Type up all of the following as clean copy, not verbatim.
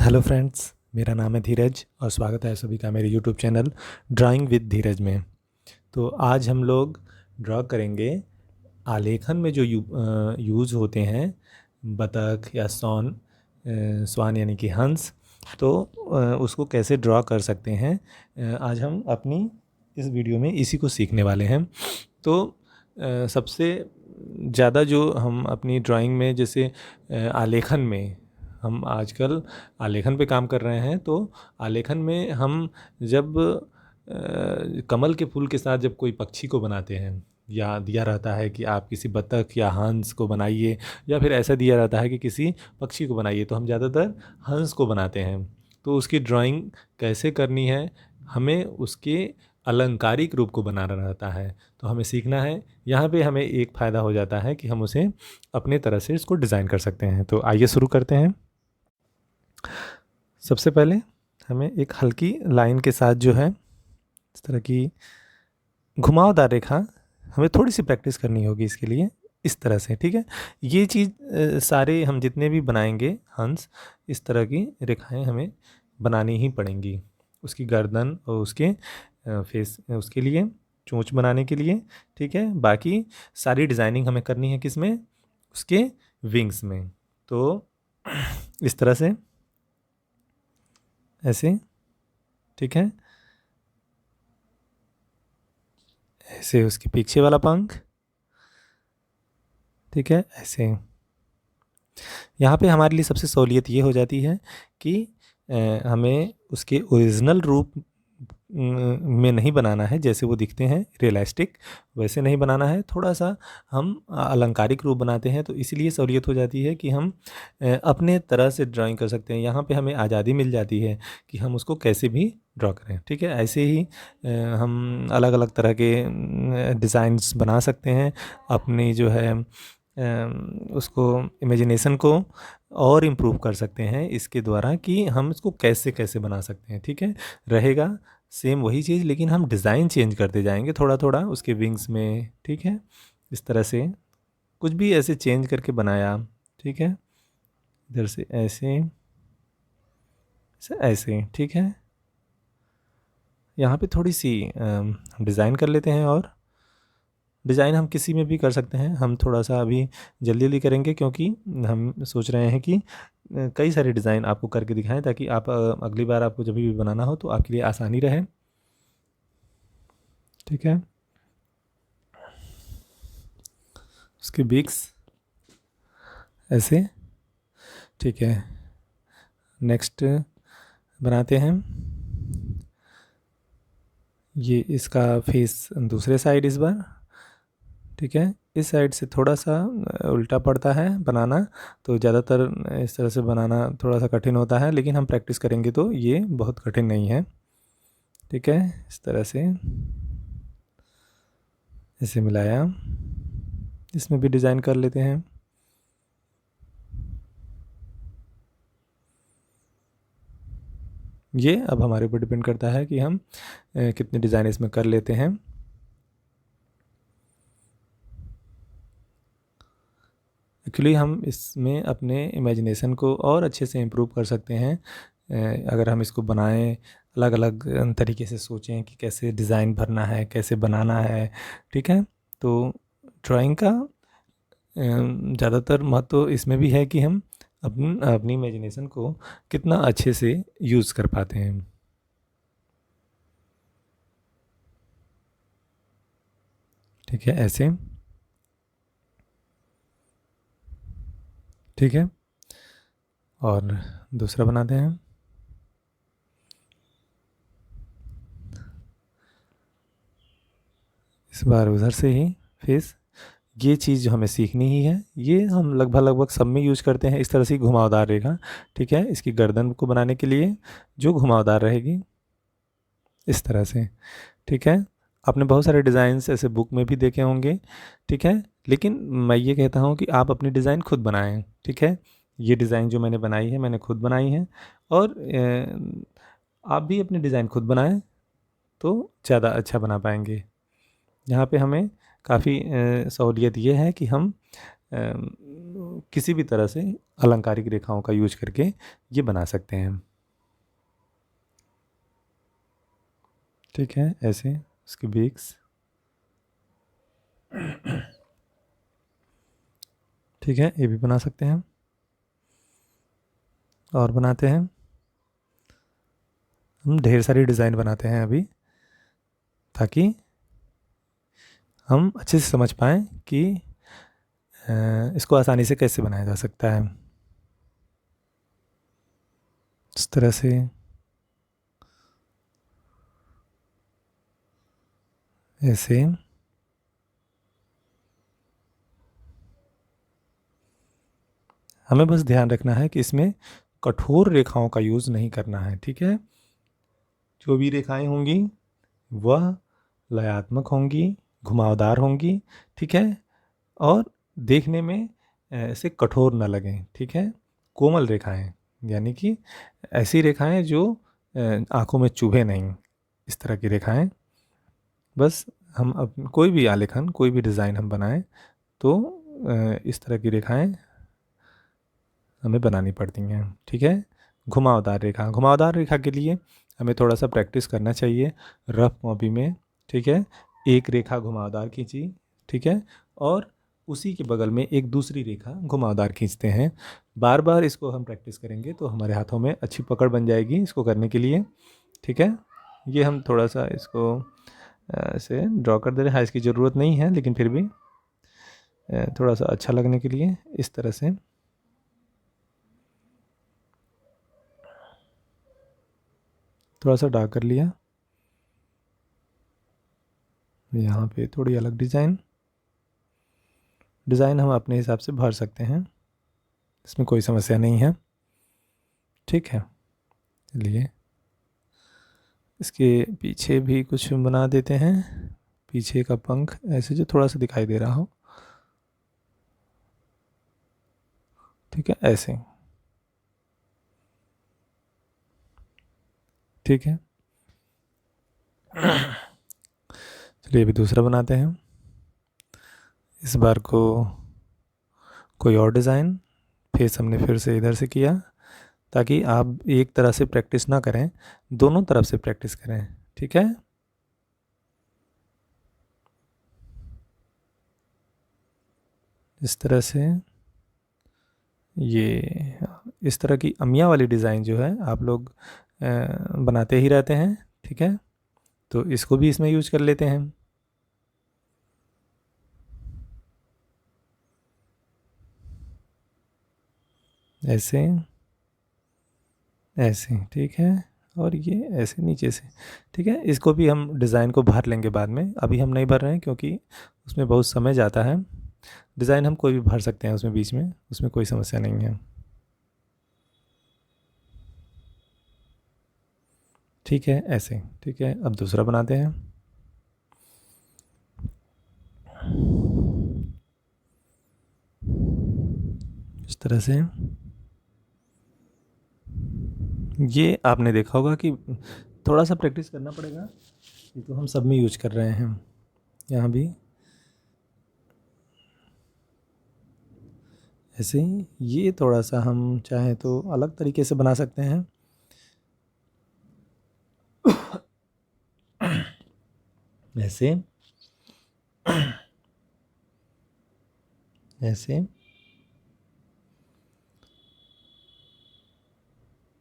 Hello friends, मेरा नाम है धीरज और स्वागत है सभी का मेरे यूट्यूब चैनल ड्राइंग विद धीरज में। तो आज हम लोग ड्रॉ करेंगे आलेखन में जो यूज़ होते हैं बतख या स्वान यानी कि हंस। तो उसको कैसे ड्रॉ कर सकते हैं, आज हम अपनी इस वीडियो में इसी को सीखने वाले हैं। तो सबसे ज़्यादा जो हम अपनी ड्राइंग में जैसे आलेखन में हम आजकल आलेखन पे काम कर रहे हैं। तो आलेखन में हम जब कमल के फूल के साथ जब कोई पक्षी को बनाते हैं या दिया रहता है कि आप किसी बतख या हंस को बनाइए, या फिर ऐसा दिया रहता है कि किसी पक्षी को बनाइए, तो हम ज़्यादातर हंस को बनाते हैं। तो उसकी ड्राइंग कैसे करनी है, हमें उसके अलंकारिक रूप को बनाना रहता है, तो हमें सीखना है। यहाँ पे हमें एक फ़ायदा हो जाता है कि हम उसे अपने तरह से इसको डिज़ाइन कर सकते हैं। तो आइए शुरू करते हैं। सबसे पहले हमें एक हल्की लाइन के साथ जो है इस तरह की घुमावदार रेखा, हमें थोड़ी सी प्रैक्टिस करनी होगी इसके लिए, इस तरह से। ठीक है, ये चीज़ सारे हम जितने भी बनाएंगे हंस, इस तरह की रेखाएं हमें बनानी ही पड़ेंगी। उसकी गर्दन और उसके फेस, उसके लिए चोंच बनाने के लिए। ठीक है, बाकी सारी डिज़ाइनिंग हमें करनी है किसमें, उसके विंग्स में। तो इस तरह से ऐसे, ठीक है, ऐसे उसके पीछे वाला पंख, ठीक है, ऐसे। यहाँ पे हमारे लिए सबसे सहूलियत ये हो जाती है कि हमें उसके ओरिजिनल रूप में नहीं बनाना है, जैसे वो दिखते हैं रियलिस्टिक वैसे नहीं बनाना है। थोड़ा सा हम अलंकारिक रूप बनाते हैं, तो इसलिए सहूलियत हो जाती है कि हम अपने तरह से ड्राइंग कर सकते हैं। यहाँ पे हमें आज़ादी मिल जाती है कि हम उसको कैसे भी ड्रॉ करें। ठीक है, ऐसे ही हम अलग अलग तरह के डिज़ाइंस बना सकते हैं। अपनी जो है उसको इमेजिनेशन को और इम्प्रूव कर सकते हैं इसके द्वारा कि हम इसको कैसे कैसे बना सकते हैं। ठीक है, रहेगा सेम वही चीज़, लेकिन हम डिज़ाइन चेंज करते जाएंगे थोड़ा थोड़ा उसके विंग्स में। ठीक है, इस तरह से कुछ भी ऐसे चेंज करके बनाया। ठीक है, इधर से ऐसे ऐसे। ठीक है, यहाँ पे थोड़ी सी डिज़ाइन कर लेते हैं, और डिज़ाइन हम किसी में भी कर सकते हैं। हम थोड़ा सा अभी जल्दी जल्दी करेंगे क्योंकि हम सोच रहे हैं कि कई सारे डिज़ाइन आपको करके दिखाएं, ताकि आप अगली बार आपको जब भी बनाना हो तो आपके लिए आसानी रहे। ठीक है, उसके बिक्स ऐसे। ठीक है, नेक्स्ट बनाते हैं ये इसका फेस दूसरे साइड इस बार। ठीक है, इस साइड से थोड़ा सा उल्टा पड़ता है बनाना, तो ज़्यादातर इस तरह से बनाना थोड़ा सा कठिन होता है, लेकिन हम प्रैक्टिस करेंगे तो ये बहुत कठिन नहीं है। ठीक है, इस तरह से इसे मिलाया, इसमें भी डिज़ाइन कर लेते हैं। ये अब हमारे ऊपर डिपेंड करता है कि हम कितने डिज़ाइन इसमें कर लेते हैं। एक्चुअली हम इसमें अपने इमेजिनेशन को और अच्छे से इम्प्रूव कर सकते हैं अगर हम इसको बनाएं, अलग अलग तरीके से सोचें कि कैसे डिज़ाइन भरना है, कैसे बनाना है। ठीक है, तो ड्राइंग का ज़्यादातर महत्व इसमें भी है कि हम अपनी इमेजिनेशन को कितना अच्छे से यूज़ कर पाते हैं। ठीक है, ऐसे। ठीक है, और दूसरा बनाते हैं। इस बार उधर से ही फेस। ये चीज़ जो हमें सीखनी ही है, ये हम लगभग लगभग सब में यूज करते हैं, इस तरह से घुमावदार रेखा। ठीक है, इसकी गर्दन को बनाने के लिए जो घुमावदार रहेगी इस तरह से। ठीक है, आपने बहुत सारे डिज़ाइंस ऐसे बुक में भी देखे होंगे। ठीक है, लेकिन मैं ये कहता हूँ कि आप अपनी डिज़ाइन खुद बनाएं। ठीक है, ये डिज़ाइन जो मैंने बनाई है मैंने खुद बनाई है, और आप भी अपनी डिज़ाइन खुद बनाएं तो ज़्यादा अच्छा बना पाएंगे। यहाँ पे हमें काफ़ी सहूलियत ये है कि हम किसी भी तरह से अलंकारिक रेखाओं का यूज करके ये बना सकते हैं। ठीक है, ऐसे उसकी बीक्स। ठीक है, ये भी बना सकते हैं। और बनाते हैं, हम ढेर सारी डिज़ाइन बनाते हैं अभी, ताकि हम अच्छे से समझ पाएँ कि इसको आसानी से कैसे बनाया जा सकता है। इस तरह से ऐसे हमें बस ध्यान रखना है कि इसमें कठोर रेखाओं का यूज़ नहीं करना है। ठीक है, जो भी रेखाएं होंगी वह लयात्मक होंगी, घुमावदार होंगी। ठीक है, और देखने में ऐसे कठोर न लगें। ठीक है, कोमल रेखाएं, यानी कि ऐसी रेखाएं जो आंखों में चुभे नहीं, इस तरह की रेखाएं। बस हम अब कोई भी आलेखन, कोई भी डिज़ाइन हम बनाएं तो इस तरह की रेखाएं हमें बनानी पड़ती हैं। ठीक है, घुमावदार रेखा, घुमावदार रेखा के लिए हमें थोड़ा सा प्रैक्टिस करना चाहिए रफ कॉपी में। ठीक है, एक रेखा घुमावदार खींची, ठीक है, और उसी के बगल में एक दूसरी रेखा घुमावदार खींचते हैं। बार बार इसको हम प्रैक्टिस करेंगे तो हमारे हाथों में अच्छी पकड़ बन जाएगी इसको करने के लिए। ठीक है, ये हम थोड़ा सा इसको ऐसे ड्रॉ कर दे रहे हैं। हाँ, इसकी ज़रूरत नहीं है, लेकिन फिर भी थोड़ा सा अच्छा लगने के लिए इस तरह से थोड़ा सा डार्क कर लिया। यहाँ पे थोड़ी अलग डिज़ाइन हम अपने हिसाब से भर सकते हैं, इसमें कोई समस्या नहीं है। ठीक है, चलिए इसके पीछे भी कुछ बना देते हैं। पीछे का पंख ऐसे जो थोड़ा सा दिखाई दे रहा हो। ठीक है, ऐसे। ठीक है, चलिए अभी दूसरा बनाते हैं। इस बार को कोई और डिज़ाइन फेस हमने फिर से इधर से किया, ताकि आप एक तरह से प्रैक्टिस ना करें, दोनों तरफ से प्रैक्टिस करें। ठीक है, इस तरह से ये इस तरह की अमिया वाली डिज़ाइन जो है आप लोग बनाते ही रहते हैं। ठीक है, तो इसको भी इसमें यूज कर लेते हैं। ऐसे ऐसे, ठीक है, और ये ऐसे नीचे से। ठीक है, इसको भी हम डिज़ाइन को भर लेंगे बाद में, अभी हम नहीं भर रहे हैं क्योंकि उसमें बहुत समय जाता है। डिज़ाइन हम कोई भी भर सकते हैं उसमें बीच में, उसमें कोई समस्या नहीं है। ठीक है, ऐसे। ठीक है, अब दूसरा बनाते हैं। इस तरह से ये आपने देखा होगा कि थोड़ा सा प्रैक्टिस करना पड़ेगा, ये तो हम सब में यूज कर रहे हैं। यहाँ भी ऐसे ही, ये थोड़ा सा हम चाहें तो अलग तरीके से बना सकते हैं। ऐसे ऐसे।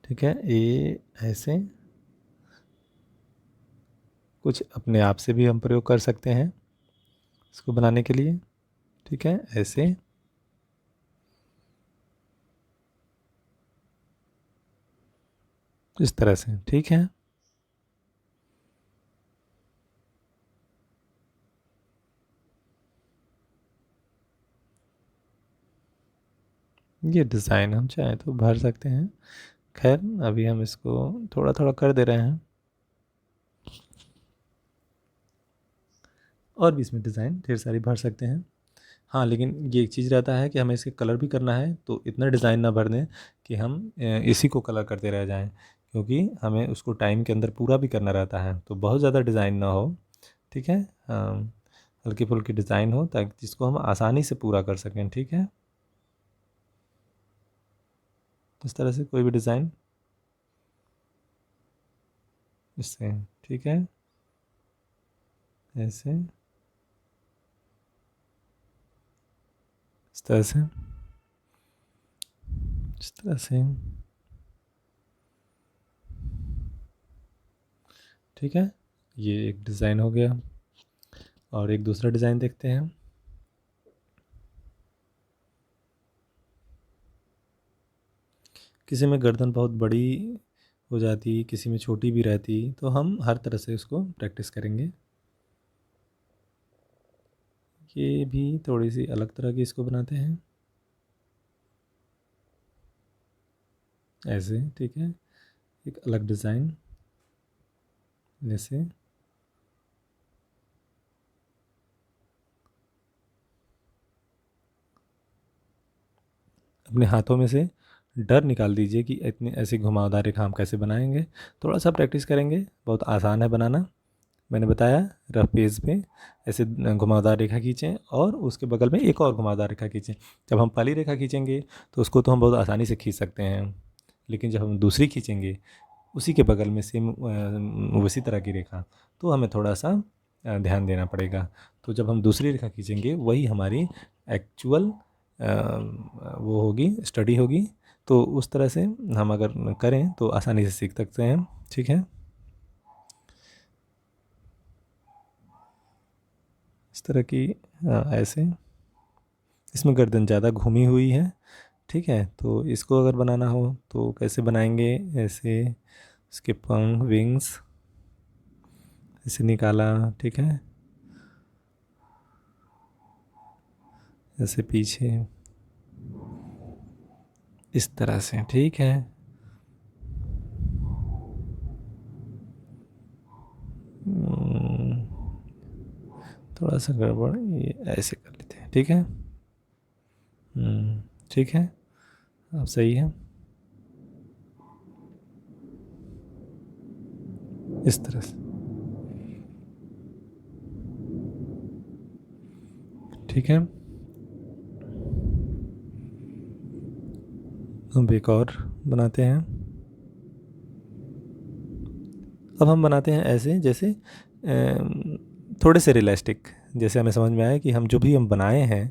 ठीक है, ये ऐसे कुछ अपने आप से भी हम प्रयोग कर सकते हैं इसको बनाने के लिए। ठीक है, ऐसे इस तरह से। ठीक है, ये डिज़ाइन हम चाहें तो भर सकते हैं। खैर अभी हम इसको थोड़ा थोड़ा कर दे रहे हैं, और भी इसमें डिज़ाइन ढेर सारी भर सकते हैं। हाँ, लेकिन ये एक चीज़ रहता है कि हमें इसके कलर भी करना है, तो इतना डिज़ाइन ना भर दें कि हम इसी को कलर करते रह जाएं, क्योंकि हमें उसको टाइम के अंदर पूरा भी करना रहता है, तो बहुत ज़्यादा डिज़ाइन ना हो। ठीक है, हल्की फुल्की डिज़ाइन हो ताकि जिसको हम आसानी से पूरा कर सकें। ठीक है, इस तरह से कोई भी डिज़ाइन इससे, ठीक है, ऐसे इस तरह से, इस तरह से, ठीक है। ये एक डिज़ाइन हो गया और एक दूसरा डिज़ाइन देखते हैं। किसी में गर्दन बहुत बड़ी हो जाती, किसी में छोटी भी रहती, तो हम हर तरह से उसको प्रैक्टिस करेंगे। ये भी थोड़ी सी अलग तरह की इसको बनाते हैं, ऐसे, ठीक है, एक अलग डिज़ाइन जैसे, अपने हाथों में से डर निकाल दीजिए कि इतनी ऐसी घुमावदार रेखा हम कैसे बनाएंगे। थोड़ा सा प्रैक्टिस करेंगे, बहुत आसान है बनाना। मैंने बताया रफ पेज पे ऐसे घुमावदार रेखा खींचें और उसके बगल में एक और घुमावदार रेखा खींचें। जब हम पहली रेखा खींचेंगे तो उसको तो हम बहुत आसानी से खींच सकते हैं, लेकिन जब हम दूसरी खींचेंगे उसी के बगल में सेम उसी तरह की रेखा, तो हमें थोड़ा सा ध्यान देना पड़ेगा। तो जब हम दूसरी रेखा खींचेंगे वही हमारी एक्चुअल वो होगी, स्टडी होगी। तो उस तरह से हम अगर करें तो आसानी से सीख सकते हैं। ठीक है, इस तरह की ऐसे, इसमें गर्दन ज़्यादा घूमी हुई है। ठीक है, तो इसको अगर बनाना हो तो कैसे बनाएंगे, ऐसे इसके पंख, विंग्स ऐसे निकाला, ठीक है, ऐसे पीछे इस तरह से, ठीक है। थोड़ा सा गड़बड़, ये ऐसे कर लेते हैं, ठीक है। ठीक है, अब सही है, इस तरह से, ठीक है। अब एक और बनाते हैं। अब हम बनाते हैं ऐसे जैसे थोड़े से रियलिस्टिक, जैसे हमें समझ में आया कि हम जो भी हम बनाए हैं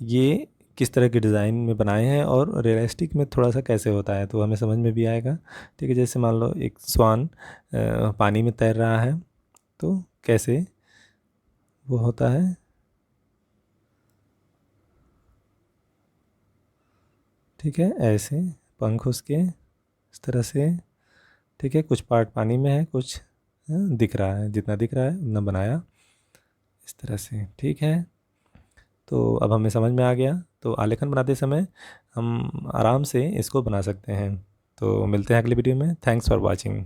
ये किस तरह के डिज़ाइन में बनाए हैं और रियलिस्टिक में थोड़ा सा कैसे होता है, तो हमें समझ में भी आएगा। ठीक है, जैसे मान लो एक स्वान पानी में तैर रहा है तो कैसे वो होता है, ठीक है, ऐसे पंख उसके इस तरह से, ठीक है, कुछ पार्ट पानी में है, कुछ दिख रहा है, जितना दिख रहा है उतना बनाया इस तरह से। ठीक है, तो अब हमें समझ में आ गया। तो आलेखन बनाते समय हम आराम से इसको बना सकते हैं। तो मिलते हैं अगली वीडियो में। Thanks for watching.